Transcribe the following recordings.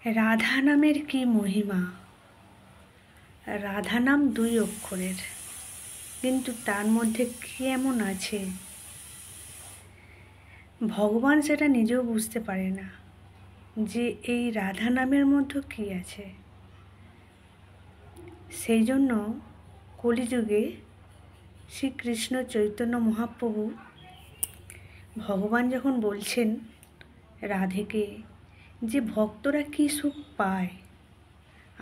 রাধা নামের কি মহিমা। রাধা নাম 2 অক্ষরের, কিন্তু তার মধ্যে কি এমন আছে ভগবান সেটা নিজেও বুঝতে পারে না, যে এই রাধা নামের মধ্যে কি আছে। সেই জন্য কলিযুগে শ্রীকৃষ্ণ চৈতন্য মহাপ্রভু ভগবান যখন বলছেন রাধেকে যে ভক্তরা কি সুখ পায়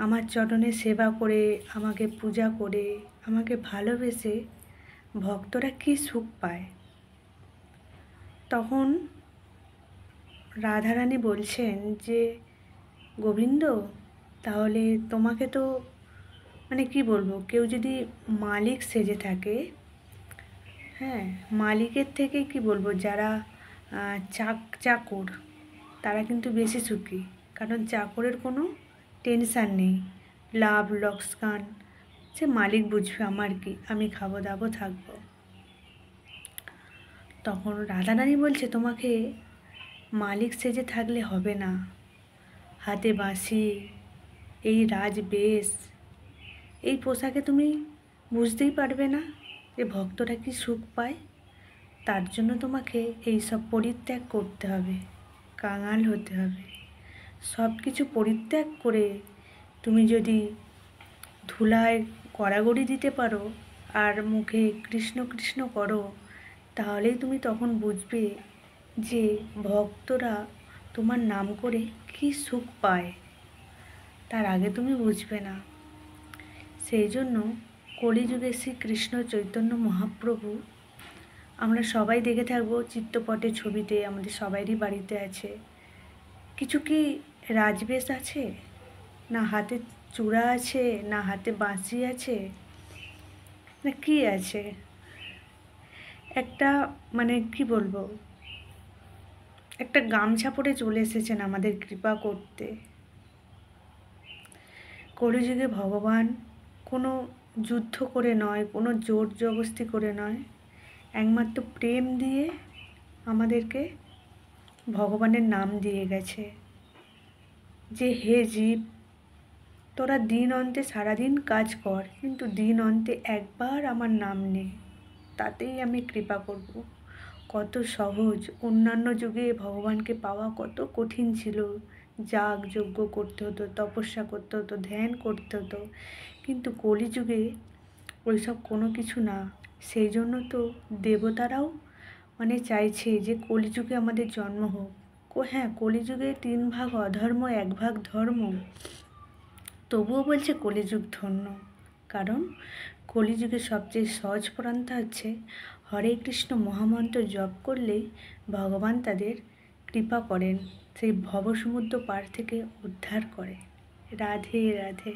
আমার চরণে সেবা করে, আমাকে পূজা করে, আমাকে ভালোবেসে ভক্তরা কি সুখ পায়, তখন রাধারানী বলছেন যে গোবিন্দ, তাহলে তোমাকে তো কি বলবো, কেউ যদি মালিক সেজে থাকে, হ্যাঁ, মালিকের থেকে কি বলবো, যারা চাকর তারা কিন্তু বেশি সুখী, কারণ চাকরের কোনো টেনশান নেই, লাভ লোকসান সে মালিক বুঝবে, আমার কি, আমি খাবো দাবো থাকবো। তখন রাধারানী বলছে তোমাকে মালিক সেজে থাকলে হবে না, হাতে বাঁশি, এই রাজবেশ, এই পোশাকে তুমি বুঝতেই পারবে না যে ভক্তরা কি সুখ পায়। তার জন্য তোমাকে এই সব পরিত্যাগ করতে হবে, কাঙাল হতে হবে। সব কিছু পরিত্যাগ করে তুমি যদি ধুলায় গড়াগড়ি দিতে পারো আর মুখে কৃষ্ণ কৃষ্ণ করো, তাহলেই তুমি তখন বুঝবে যে ভক্তরা তোমার নাম করে কি সুখ পায়। তার আগে তুমি বুঝবে না। সেই জন্য কলিযুগে শ্রীকৃষ্ণ চৈতন্য মহাপ্রভু আমরা সবাই দেখে থাকবো, চিত্রপটে ছবিতে আমাদের সবাইরই বাড়িতে আছে। কিছু কি রাজবেশ আছে, না হাতে চূড়া আছে, না হাতে বাঁশি আছে, না কি আছে, একটা কি বলবো, একটা গামছা পরে চলে এসেছেন আমাদের কৃপা করতে। কলিযুগে ভগবান কোনো যুদ্ধ করে নয়, কোনো জোর জবরদস্তি করে নয়, একমাত্র প্রেম দিয়ে আমাদেরকে ভগবানের নাম দিয়ে গেছে যে হে জীব, তোরা দিন অন্তে সারাদিন কাজ কর, কিন্তু দিন অন্তে একবার আমার নাম নে, তাতেই আমি কৃপা করব। কত সহজ। অন্যান্য যুগে ভগবানকে পাওয়া কত কঠিন ছিল, যাগ যজ্ঞ করতে হতো, তপস্যা করতে হতো, ধ্যান করতে হতো, কিন্তু কলিযুগে ওইসব কোনো কিছু না। সেই জন্য তো দেবতারাও চাইছে যে কলিযুগে আমাদের জন্ম হোক। হ্যাঁ, কলিযুগে 3 ভাগ অধর্ম, 1 ভাগ ধর্ম, তবুও বলছে কলিযুগ ধন্য। কারণ কলিযুগে সবচেয়ে সহজ পন্থা হচ্ছে হরে কৃষ্ণ মহামন্ত্র জপ করলেই ভগবান তাদের কৃপা করেন, সেই ভবসমুদ্র পার থেকে উদ্ধার করে। রাধে রাধে।